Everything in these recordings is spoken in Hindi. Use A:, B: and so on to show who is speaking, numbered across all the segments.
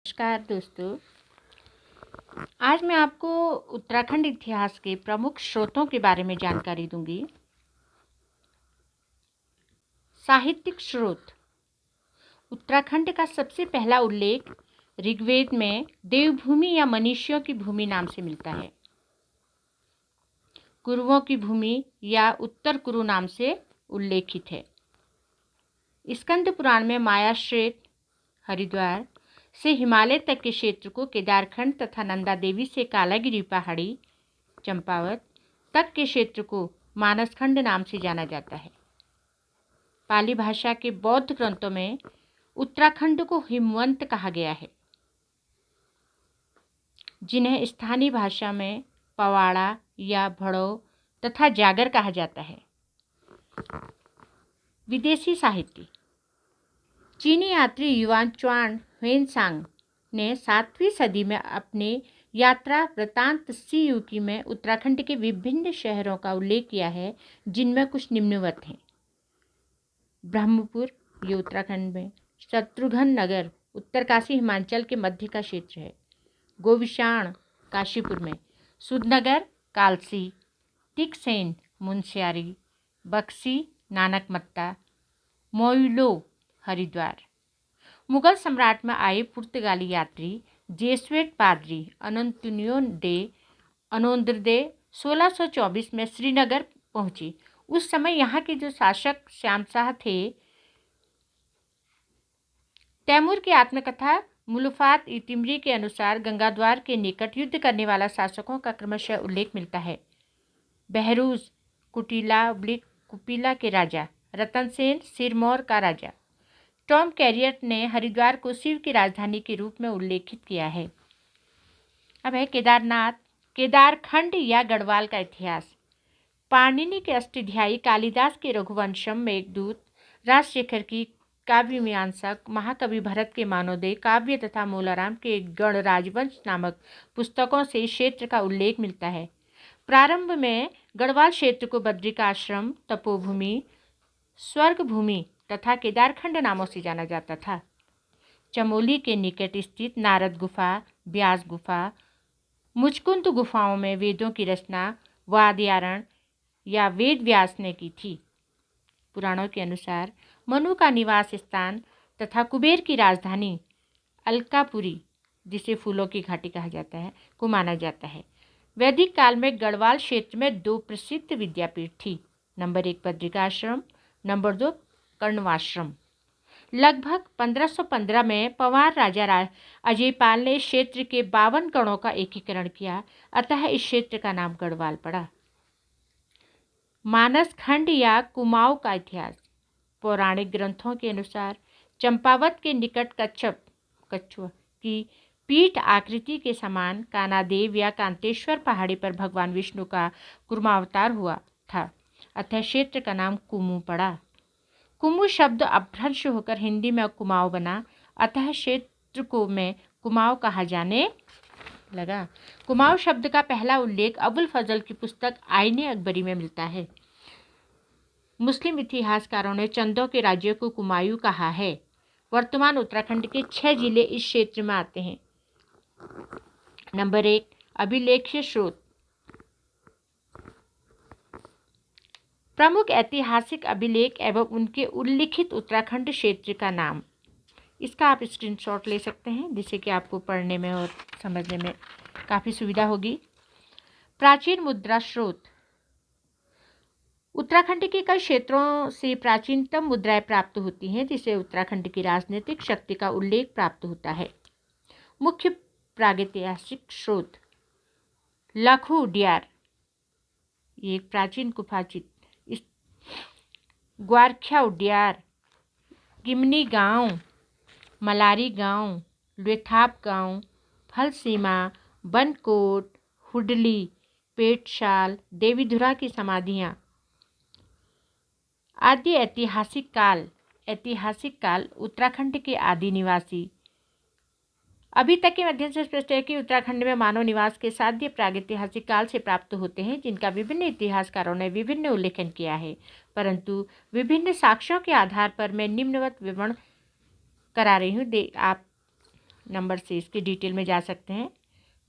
A: नमस्कार दोस्तों। आज मैं आपको उत्तराखंड इतिहास के प्रमुख स्रोतों के बारे में जानकारी दूंगी। साहित्यिक स्रोत। उत्तराखंड का सबसे पहला उल्लेख ऋग्वेद में देवभूमि या मनुष्यों की भूमि नाम से मिलता है। कुरुओं की भूमि या उत्तर कुरु नाम से उल्लेखित है। स्कंद पुराण में मायाश्रेत हरिद्वार से हिमालय तक के क्षेत्र को केदारखंड तथा नंदा देवी से कालागिरी पहाड़ी चंपावत तक के क्षेत्र को मानसखंड नाम से जाना जाता है। पाली भाषा के बौद्ध ग्रंथों में उत्तराखंड को हिमवंत कहा गया है, जिन्हें स्थानीय भाषा में पवाड़ा या भड़ो तथा जागर कहा जाता है। विदेशी साहित्य। चीनी यात्री युआन च्वान ह्वेनसांग ने 7वीं सदी में अपने यात्रा वृत्तांत सीयूकी में उत्तराखंड के विभिन्न शहरों का उल्लेख किया है, जिनमें कुछ निम्नवत हैं। ब्रह्मपुर, ये उत्तराखंड में। शत्रुघ्न नगर उत्तरकाशी हिमाचल के मध्य का क्षेत्र है। गोविशाण काशीपुर में। सुदनगर कालसी। टिकसेन मुनस्यारी। बक्सी नानकमत्ता। मोइलो हरिद्वार। मुगल सम्राट में आए पुर्तगाली यात्री जेसुएट पादरी अनंतोनियो डे अनोंद्रदे 1624 में श्रीनगर पहुंची। उस समय यहाँ के जो शासक श्यामशाह थे, तैमूर की आत्मकथा मुलफात ई तिमरी के अनुसार गंगाद्वार के निकट युद्ध करने वाला शासकों का क्रमशः उल्लेख मिलता है। बहरूज कुपिला के राजा, रतन सेन सिरमौर का राजा। टॉम कैरियट ने हरिद्वार को शिव की राजधानी के रूप में उल्लेखित किया है। अब है केदारनाथ, केदारखंड या गढ़वाल का इतिहास। पाणिनि के अष्टाध्यायी, कालिदास के रघुवंशम, मेघदूत, राजशेखर की काव्य मीमांसा, महाकवि भरत के मानवदेह काव्य तथा मूलाराम के गणराजवंश नामक पुस्तकों से क्षेत्र का उल्लेख मिलता है। प्रारंभ में गढ़वाल क्षेत्र को बद्रिकाश्रम, तपोभूमि, स्वर्ग भूमि तथा केदारखंड नामों से जाना जाता था। चमोली के निकट स्थित नारद गुफा, व्यास गुफा, मुचकुंद गुफाओं में वेदों की रचना वादयारण या वेद व्यास ने की थी। पुराणों के अनुसार मनु का निवास स्थान तथा कुबेर की राजधानी अलकापुरी, जिसे फूलों की घाटी कहा जाता है, को माना जाता है। वैदिक काल में गढ़वाल क्षेत्र में 2 प्रसिद्ध विद्यापीठ थी। Number 1 Badrikashram, number 2 कर्णवाश्रम। लगभग 1515 में पवार राजा अजयपाल ने क्षेत्र के 52 गणों का एकीकरण किया, अतः इस क्षेत्र का नाम गढ़वाल पड़ा। मानसखंड या कुमाऊं का इतिहास। पौराणिक ग्रंथों के अनुसार चंपावत के निकट कच्छुआ की पीठ आकृति के समान कानादेव या कांतेश्वर पहाड़ी पर भगवान विष्णु का कूर्मावतार हुआ था, अतः क्षेत्र का नाम कुमू पड़ा। कुमू शब्द अपभ्रंश होकर हिंदी में कुमाऊं बना, अतः क्षेत्र को में कुमाऊं कहा जाने लगा। कुमाऊं शब्द का पहला उल्लेख अबुल फजल की पुस्तक आईने अकबरी में मिलता है। मुस्लिम इतिहासकारों ने चंदों के राज्य को कुमायूं कहा है। वर्तमान उत्तराखंड के 6 जिले इस क्षेत्र में आते हैं। नंबर 1 अभिलेख्य स्रोत। प्रमुख ऐतिहासिक अभिलेख एवं उनके उल्लिखित उत्तराखंड क्षेत्र का नाम। इसका आप स्क्रीनशॉट ले सकते हैं, जिससे कि आपको पढ़ने में और समझने में काफ़ी सुविधा होगी। प्राचीन मुद्रा स्रोत। उत्तराखंड के कई क्षेत्रों से प्राचीनतम मुद्राएं प्राप्त होती हैं, जिससे उत्तराखंड की राजनीतिक शक्ति का उल्लेख प्राप्त होता है। मुख्य प्रागैतिहासिक स्रोत। लखू उडियार, ये एक प्राचीन गुफा चित्र। ग्वारख्या उडियार, किमनी गांव, मलारी गांव, लुथाप गांव, फलसीमा, बनकोट, हुडली, पेटशाल, देवीधुरा की समाधियां। आदि ऐतिहासिक काल उत्तराखंड के आदि निवासी। अभी तक के अध्ययन से स्पष्ट है कि उत्तराखंड में मानव निवास के साध्य प्रागैतिहासिक काल से प्राप्त होते हैं, जिनका विभिन्न इतिहासकारों ने विभिन्न उल्लेखन किया है, परंतु विभिन्न साक्ष्यों के आधार पर मैं निम्नवत विवरण करा रही हूँ। आप नंबर से इसकी डिटेल में जा सकते हैं।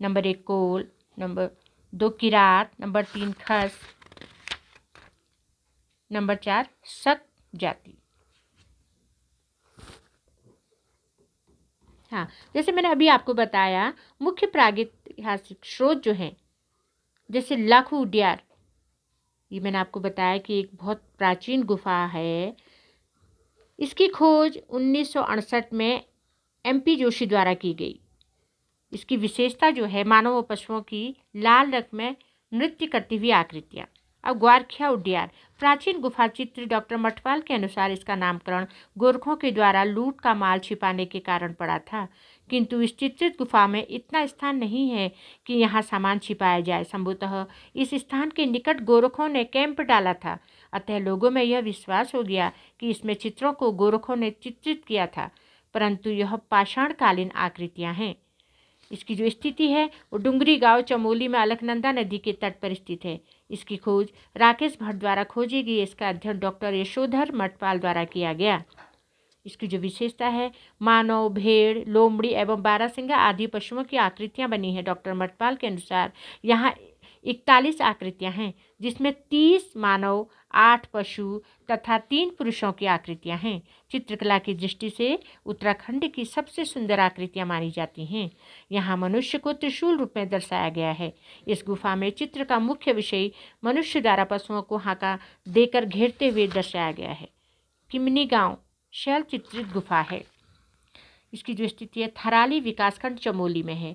A: नंबर 1 कोल, नंबर 2 किरात, नंबर 3 खस, नंबर 4 शक जाति। हाँ, जैसे मैंने अभी आपको बताया, मुख्य प्रागैतिहासिक स्रोत जो हैं, जैसे लाखू उडियार, ये मैंने आपको बताया कि एक बहुत प्राचीन गुफा है। इसकी खोज 1968 में MP जोशी द्वारा की गई। इसकी विशेषता जो है, मानव व पशुओं की लाल रंग में नृत्य करती हुई आकृतियाँ। अब ग्वारखिया उडियार, प्राचीन गुफा चित्र। डॉक्टर मठवाल के अनुसार इसका नामकरण गोरखों के द्वारा लूट का माल छिपाने के कारण पड़ा था, किंतु इस चित्रित गुफा में इतना स्थान नहीं है कि यहाँ सामान छिपाया जाए। संभवतः इस स्थान के निकट गोरखों ने कैंप डाला था, अतः लोगों में यह विश्वास हो गया कि इसमें चित्रों को गोरखों ने चित्रित किया था, परंतु यह पाषाणकालीन आकृतियाँ हैं। इसकी जो स्थिति है वो डुंगरी गांव चमोली में अलकनंदा नदी के तट पर स्थित है। इसकी खोज राकेश भट्ट द्वारा खोजी गई। इसका अध्ययन डॉक्टर यशोधर मठपाल द्वारा किया गया। इसकी जो विशेषता है, मानव, भेड़, लोमड़ी एवं बारहसिंगा आदि पशुओं की आकृतियां बनी हैं। डॉक्टर मठपाल के अनुसार यहाँ 41 आकृतियां हैं, जिसमें 30 मानव, 8 पशु तथा 3 पुरुषों की आकृतियां हैं। चित्रकला की दृष्टि से उत्तराखंड की सबसे सुंदर आकृतियां मानी जाती हैं। यहाँ मनुष्य को त्रिशूल रूप में दर्शाया गया है। इस गुफा में चित्र का मुख्य विषय मनुष्य द्वारा पशुओं को हाका देकर घेरते हुए दर्शाया गया है। किमनी गांव शैल चित्रित गुफा है। इसकी जो स्थिति है, थराली विकासखंड चमोली में है।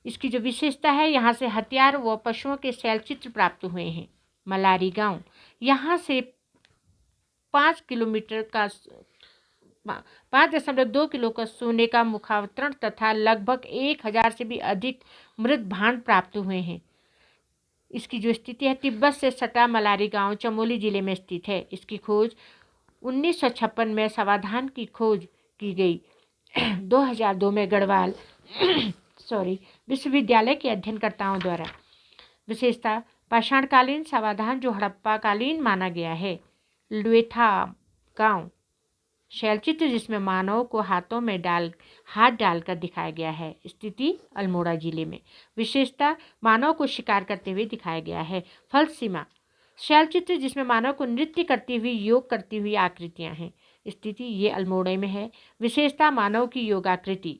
A: इसकी जो विशेषता है, यहाँ से हथियार व पशुओं के शैल चित्र प्राप्त हुए हैं। मलारी गांव, यहाँ से 5 किलोमीटर का 5.2 किलो का सोने का मुखावतरण तथा लगभग 1000 से भी अधिक मृत भांड प्राप्त हुए हैं। इसकी जो स्थिति है, तिब्बत से सटा मलारी गांव चमोली जिले में स्थित है। इसकी खोज 1956 में समाधान की खोज की गई। 2002 में गढ़वाल विश्वविद्यालय के अध्ययनकर्ताओं द्वारा। विशेषता, पाषाणकालीन समाधान जो हड़प्पा कालीन माना गया है। लुएथा गांव शैलचित्र जिसमें मानव को हाथ डालकर दिखाया गया है। स्थिति अल्मोड़ा जिले में। विशेषता, मानव को शिकार करते हुए दिखाया गया है। फलसीमा शैलचित्र जिसमें मानव को नृत्य करती हुई, योग करती हुई आकृतियां हैं। स्थिति ये अल्मोड़ा में है। विशेषता, मानव की योगाकृति।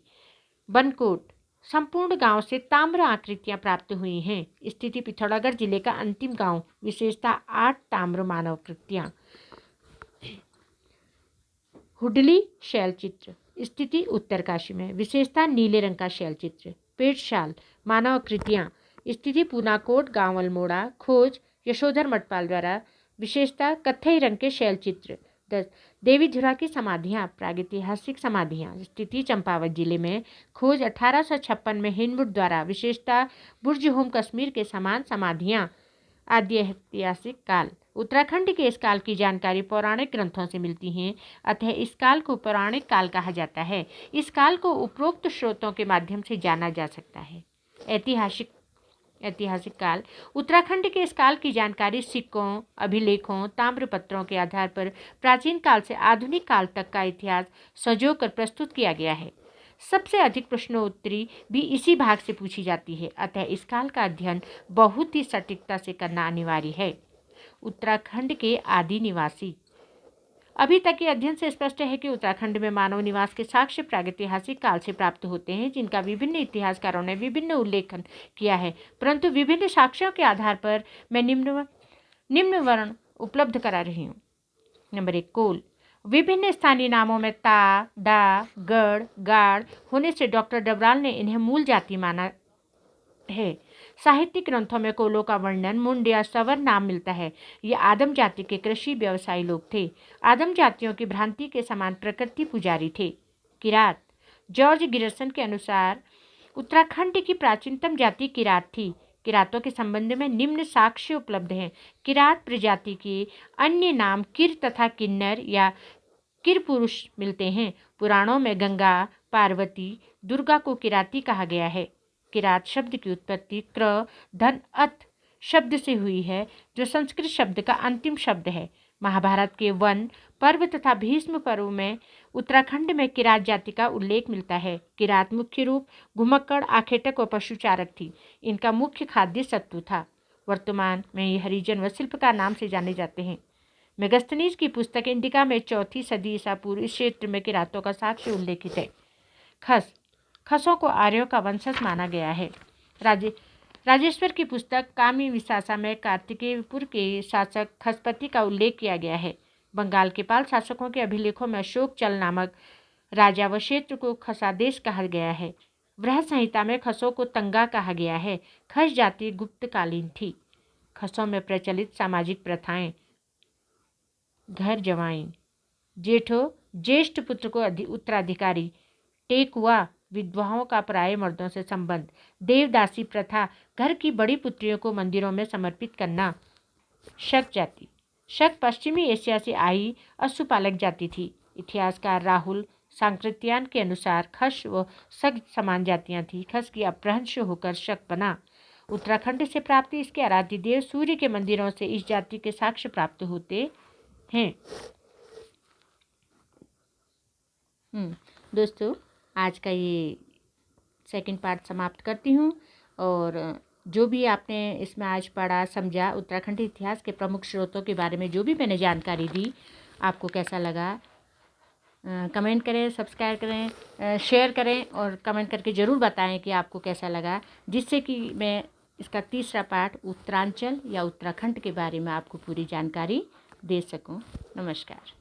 A: बनकोट संपूर्ण गांव से ताम्र आकृतियां प्राप्त हुई हैं। स्थिति पिथौरागढ़ जिले का अंतिम गांव। विशेषता, 8 ताम्र मानवाकृतियां। हुडली शैलचित्र। स्थिति उत्तरकाशी में। विशेषता, नीले रंग का शैलचित्र। पेटशाल मानवाकृतियां। स्थिति पूनाकोट गांव अल्मोड़ा। खोज यशोधर मठपाल द्वारा। विशेषता, कत्थई रंग के शैलचित्र। 10 देवी धुरा की समाधियां, प्रागैतिहासिक समाधियां। स्थिति चंपावत जिले में। खोज 1856 में हिंदवुड द्वारा। विशेषता, बुर्ज होम कश्मीर के समान समाधियां। आदि ऐतिहासिक काल। उत्तराखंड के इस काल की जानकारी पौराणिक ग्रंथों से मिलती हैं, अतः इस काल को पौराणिक काल कहा जाता है। इस काल को उपरोक्त स्रोतों के माध्यम से जाना जा सकता है। ऐतिहासिक काल। उत्तराखंड के इस काल की जानकारी सिक्कों, अभिलेखों, ताम्रपत्रों के आधार पर प्राचीन काल से आधुनिक काल तक का इतिहास संजोकर प्रस्तुत किया गया है। सबसे अधिक प्रश्नोत्तरी भी इसी भाग से पूछी जाती है, अतः इस काल का अध्ययन बहुत ही सटीकता से करना अनिवार्य है। उत्तराखंड के आदि निवासी। अभी तक के अध्ययन से स्पष्ट है कि उत्तराखंड में मानव निवास के साक्ष्य प्रागैतिहासिक काल से प्राप्त होते हैं, जिनका विभिन्न इतिहासकारों ने विभिन्न उल्लेखन किया है, परंतु विभिन्न साक्ष्यों के आधार पर मैं निम्न वर्ण उपलब्ध करा रही हूँ। नंबर 1 कोल। विभिन्न स्थानीय नामों में ता, डा, गढ़, गाड़ होने से डॉक्टर डबराल ने इन्हें मूल जाति माना है। साहित्यिक ग्रंथों में कोलों का वर्णन मुंड या सवर नाम मिलता है। ये आदम जाति के कृषि व्यवसायी लोग थे। आदम जातियों की भ्रांति के समान प्रकृति पुजारी थे। किरात। जॉर्ज गिरसन के अनुसार उत्तराखंड की प्राचीनतम जाति किरात थी। किरातों के संबंध में निम्न साक्ष्य उपलब्ध हैं। किरात प्रजाति के अन्य नाम किर तथा किन्नर या किर पुरुष मिलते हैं। पुराणों में गंगा, पार्वती, दुर्गा को किराती कहा गया है। किरात शब्द की उत्पत्ति क्र धन अथ शब्द से हुई है, जो संस्कृत शब्द का अंतिम शब्द है। महाभारत के वन पर्व तथा भीष्म पर्व में उत्तराखंड में किरात जाति का उल्लेख मिलता है। किरात मुख्य रूप घुमक्कड़, आखेटक व पशुचारक थी। इनका मुख्य खाद्य सत्तू था। वर्तमान में ये हरिजन व शिल्पकार नाम से जाने जाते हैं। मेगस्थनीज की पुस्तक इंडिका में 4वीं सदी ईसा पूर्व इस क्षेत्र में किरातों का साक्ष्य उल्लेखित है। खसों को आर्यों का वंशज माना गया है। राजेश्वर की पुस्तक कामी विसासा में कार्तिकेयपुर के शासक खसपति का उल्लेख किया गया है। बंगाल के पाल शासकों के अभिलेखों में अशोक चल नामक राजा व क्षेत्र को खसादेश कहा गया है। बृहद संहिता में खसों को तंगा कहा गया है। खस जाति गुप्तकालीन थी। खसों में प्रचलित सामाजिक प्रथाएं: घर जवाइन, ज्येष्ठ पुत्र को उत्तराधिकारी, टेकुआ, विधवाओं का पराये मर्दों से संबंध, देवदासी प्रथा, घर की बड़ी पुत्रियों को मंदिरों में समर्पित करना। शक जाति, शक पश्चिमी एशिया से आई अश्वपालक जाति थी। इतिहासकार राहुल सांकृत्यायन के अनुसार खस व शक समान जातियां थीं। खस की अपभ्रंश होकर शक बना। उत्तराखंड से प्राप्त इसके आराध्य देव सूर्य के मंदिरों से इस जाति के साक्ष्य प्राप्त होते हैं। दोस्तों, आज का ये सेकंड पार्ट समाप्त करती हूँ। और जो भी आपने इसमें आज पढ़ा समझा, उत्तराखंड इतिहास के प्रमुख स्रोतों के बारे में जो भी मैंने जानकारी दी, आपको कैसा लगा? कमेंट करें, सब्सक्राइब करें, शेयर करें और कमेंट करके ज़रूर बताएं कि आपको कैसा लगा, जिससे कि मैं इसका तीसरा पार्ट उत्तरांचल या उत्तराखंड के बारे में आपको पूरी जानकारी दे सकूं। नमस्कार।